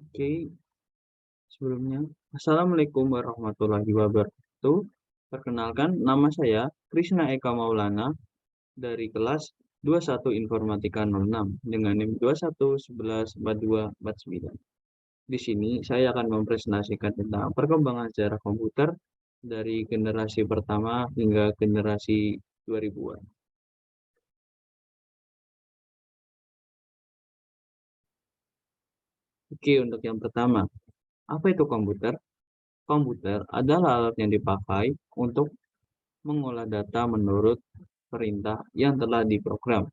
Oke, sebelumnya, Assalamualaikum warahmatullahi wabarakatuh. Perkenalkan, nama saya Krisna Eka Maulana dari kelas 21 Informatika 06 dengan NIM 21114249. Di sini saya akan mempresentasikan tentang perkembangan sejarah komputer dari generasi pertama hingga generasi 2000-an. Oke, untuk yang pertama, apa itu komputer? Komputer adalah alat yang dipakai untuk mengolah data menurut perintah yang telah diprogram.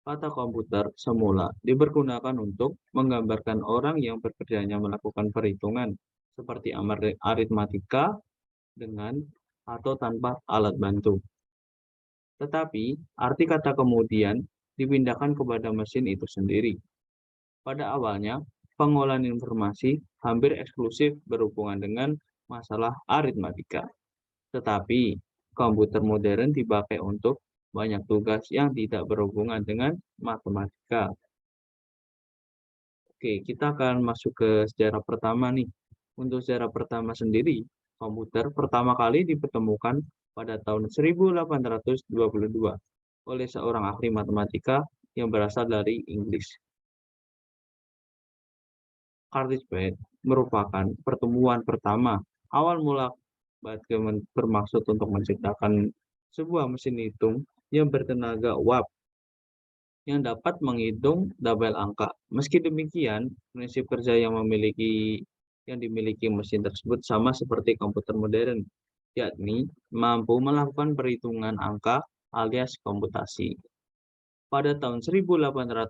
Kata komputer semula dipergunakan untuk menggambarkan orang yang bekerjanya melakukan perhitungan seperti aritmatika dengan atau tanpa alat bantu. Tetapi arti kata kemudian dipindahkan kepada mesin itu sendiri. Pada awalnya, pengolahan informasi hampir eksklusif berhubungan dengan masalah aritmatika. Tetapi komputer modern dipakai untuk banyak tugas yang tidak berhubungan dengan matematika. Oke, kita akan masuk ke sejarah pertama nih. Untuk sejarah pertama sendiri, komputer pertama kali dipertemukan pada tahun 1822 oleh seorang ahli matematika yang berasal dari Inggris. Curtis Bates merupakan pertemuan pertama awal mula Bateman bermaksud untuk menciptakan sebuah mesin hitung yang bertenaga uap yang dapat menghitung tabel angka. Meski demikian, prinsip kerja yang dimiliki mesin tersebut sama seperti komputer modern, yakni mampu melakukan perhitungan angka alias komputasi. Pada tahun 1890,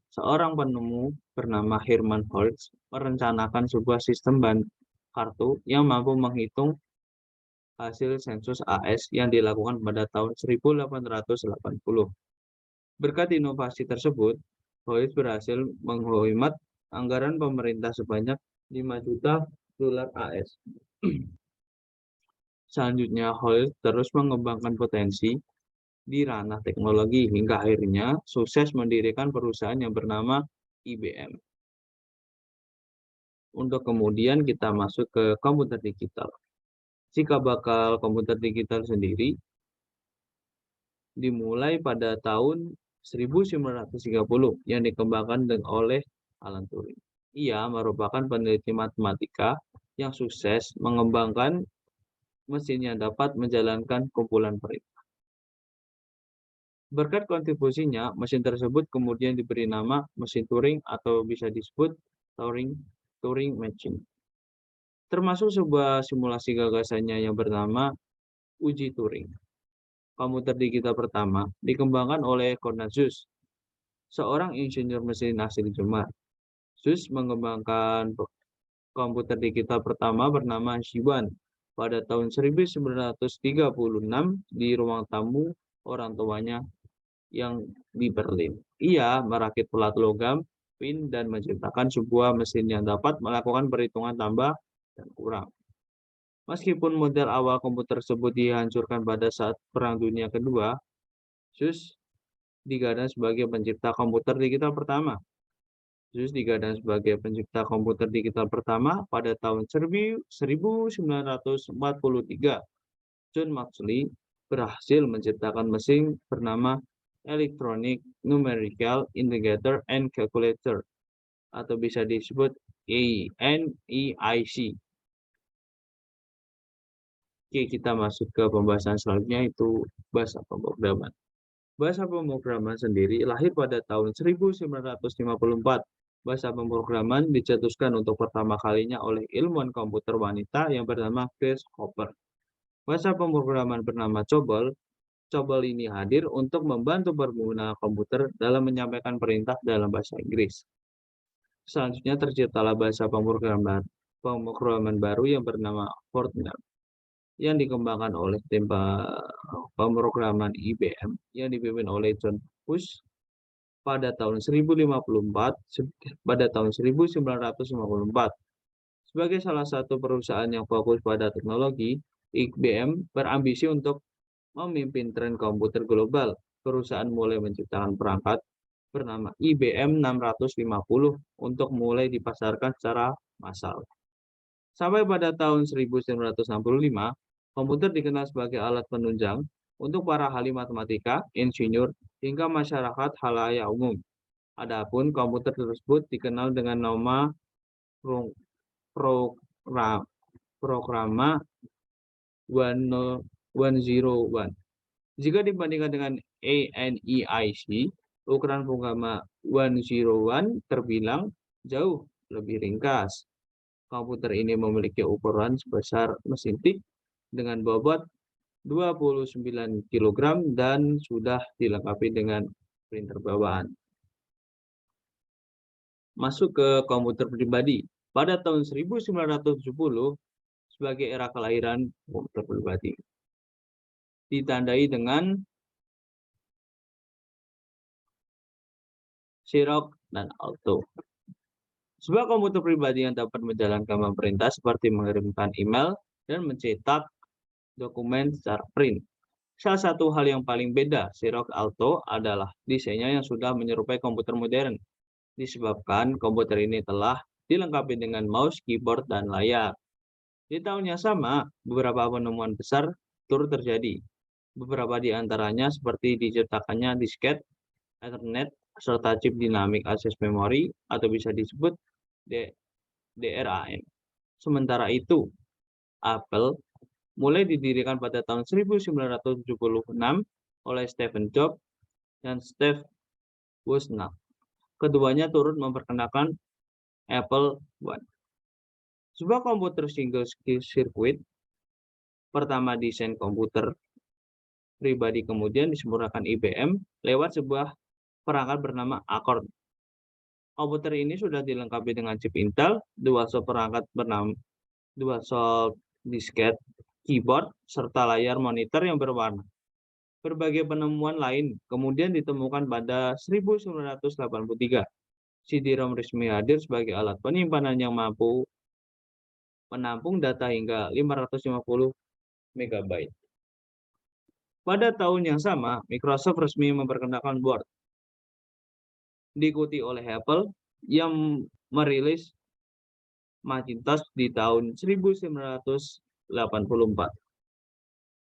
seorang penemu bernama Hermann Holtz merencanakan sebuah sistem kartu yang mampu menghitung hasil sensus AS yang dilakukan pada tahun 1880. Berkat inovasi tersebut, Holtz berhasil menghemat anggaran pemerintah sebanyak 5 juta dolar AS. Selanjutnya, Holtz terus mengembangkan potensi di ranah teknologi hingga akhirnya sukses mendirikan perusahaan yang bernama IBM. Untuk kemudian kita masuk ke komputer digital. Cikal bakal komputer digital sendiri dimulai pada tahun 1930 yang dikembangkan oleh Alan Turing. Ia merupakan peneliti matematika yang sukses mengembangkan mesin yang dapat menjalankan kumpulan perintah. Berkat kontribusinya, mesin tersebut kemudian diberi nama mesin Turing atau bisa disebut Turing Machine. Termasuk sebuah simulasi gagasannya yang bernama uji Turing. Komputer digital pertama dikembangkan oleh Konrad Zuse, seorang insinyur mesin asli Jerman. Zuse mengembangkan komputer digital pertama bernama Xiwan pada tahun 1936 di ruang tamu orang tuanya yang di Berlin. Ia merakit pelat logam, pin, dan menciptakan sebuah mesin yang dapat melakukan perhitungan tambah dan kurang. Meskipun model awal komputer tersebut dihancurkan pada saat Perang Dunia Kedua, Zuse digadang sebagai pencipta komputer digital pertama. Zuse digadang sebagai pencipta komputer digital pertama pada tahun 1943. John Maxley berhasil menciptakan mesin bernama Electronic Numerical Integrator and Calculator atau bisa disebut NEIC. Oke, kita masuk ke pembahasan selanjutnya itu bahasa pemrograman. Bahasa pemrograman sendiri lahir pada tahun 1954. Bahasa pemrograman dicetuskan untuk pertama kalinya oleh ilmuwan komputer wanita yang bernama Grace Hopper. Bahasa pemrograman bernama COBOL. COBOL ini hadir untuk membantu pengguna komputer dalam menyampaikan perintah dalam bahasa Inggris. Selanjutnya terciptalah bahasa pemrograman baru yang bernama Fortran yang dikembangkan oleh tim pemrograman IBM yang dipimpin oleh John Bush pada tahun 1954. Sebagai salah satu perusahaan yang fokus pada teknologi, IBM berambisi untuk memimpin tren komputer global. Perusahaan mulai menciptakan perangkat bernama IBM 650 untuk mulai dipasarkan secara massal. Sampai pada tahun 1965, komputer dikenal sebagai alat penunjang untuk para ahli matematika, insinyur, hingga masyarakat khalayak umum. Adapun komputer tersebut dikenal dengan nama pro- program programa 101. Jika dibandingkan dengan ANIIC, ukuran programa 101 terbilang jauh lebih ringkas. Komputer ini memiliki ukuran sebesar mesin tik dengan bobot 29 kg dan sudah dilengkapi dengan printer bawaan. Masuk ke komputer pribadi. Pada tahun 1970, sebagai era kelahiran komputer pribadi, ditandai dengan Xerox dan Alto. Sebuah komputer pribadi yang dapat menjalankan perintah seperti mengirimkan email dan mencetak dokumen secara print. Salah satu hal yang paling beda Xerox Alto adalah desainnya yang sudah menyerupai komputer modern, disebabkan komputer ini telah dilengkapi dengan mouse, keyboard, dan layar. Di tahun yang sama, beberapa penemuan besar turut terjadi. Beberapa di antaranya seperti diciptakannya disket, Ethernet, serta chip Dynamic Access Memory atau bisa disebut DRAM. Sementara itu, Apple mulai didirikan pada tahun 1976 oleh Steve Jobs dan Steve Wozniak. Keduanya turut memperkenalkan Apple I. Sebuah komputer single circuit pertama desain komputer pribadi kemudian disempurnakan IBM lewat sebuah perangkat bernama Accord. Komputer ini sudah dilengkapi dengan chip Intel, dual-shot perangkat bernama dual-shot disket, keyboard, serta layar monitor yang berwarna. Berbagai penemuan lain kemudian ditemukan pada 1983. CD-ROM resmi hadir sebagai alat penyimpanan yang mampu menampung data hingga 550 MB. Pada tahun yang sama, Microsoft resmi memperkenalkan Word, diikuti oleh Apple yang merilis Macintosh di tahun 1984.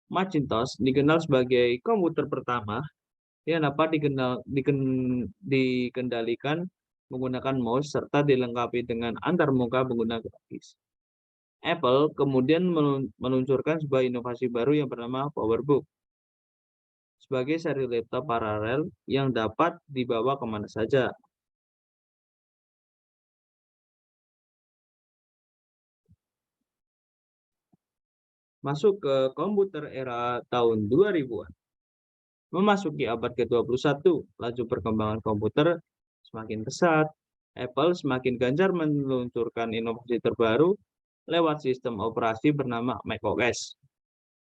Macintosh dikenal sebagai komputer pertama yang dapat dikendalikan menggunakan mouse serta dilengkapi dengan antarmuka pengguna grafis. Apple kemudian meluncurkan sebuah inovasi baru yang bernama PowerBook sebagai seri laptop paralel yang dapat dibawa kemana saja. Masuk ke komputer era tahun 2000-an. Memasuki abad ke-21, laju perkembangan komputer semakin pesat. Apple semakin gencar meluncurkan inovasi terbaru lewat sistem operasi bernama macOS.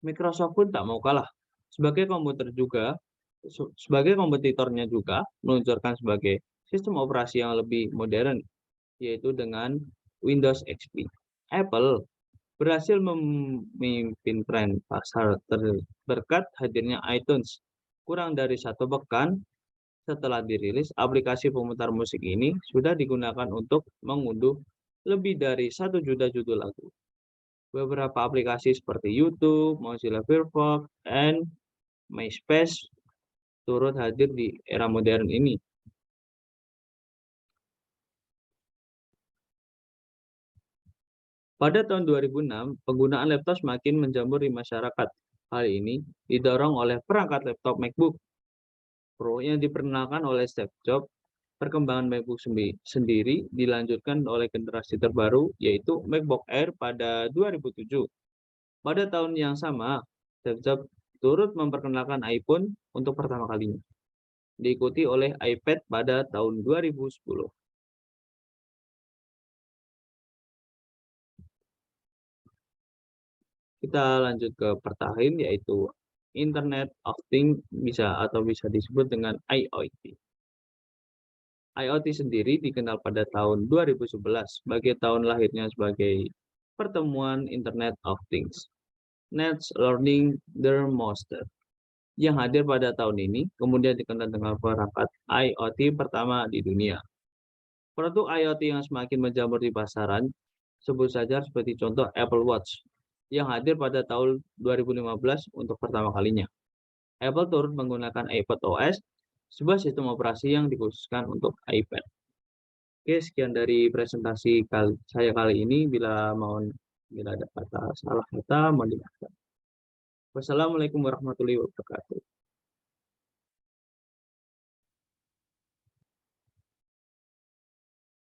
Microsoft pun tak mau kalah. Sebagai kompetitornya juga meluncurkan sebagai sistem operasi yang lebih modern, yaitu dengan Windows XP. Apple berhasil memimpin tren pasar berkat hadirnya iTunes. Kurang dari 1 pekan setelah dirilis, aplikasi pemutar musik ini sudah digunakan untuk mengunduh lebih dari 1 juta judul lagu. Beberapa aplikasi seperti YouTube, Mozilla Firefox, dan MySpace turut hadir di era modern ini. Pada tahun 2006, penggunaan laptop semakin menjamur di masyarakat. Hal ini didorong oleh perangkat laptop MacBook Pro yang diperkenalkan oleh Steve Jobs. Perkembangan MacBook sendiri dilanjutkan oleh generasi terbaru, yaitu MacBook Air pada 2007. Pada tahun yang sama, Steve Jobs turut memperkenalkan iPhone untuk pertama kalinya, diikuti oleh iPad pada tahun 2010. Kita lanjut ke pertahin, yaitu Internet of Things bisa disebut dengan IoT. IoT sendiri dikenal pada tahun 2011 sebagai tahun lahirnya sebagai pertemuan Internet of Things. Next Learning the Monster. yang hadir pada tahun ini, kemudian dikenal dengan perangkat IoT pertama di dunia. Produk IoT yang semakin menjamur di pasaran, sebut saja seperti contoh Apple Watch, yang hadir pada tahun 2015 untuk pertama kalinya. Apple turut menggunakan iPadOS, sebuah sistem operasi yang dikhususkan untuk iPad. Oke, sekian dari presentasi saya kali ini. Bila ada kata salah kata, mohon dimaafkan. Wassalamualaikum warahmatullahi wabarakatuh.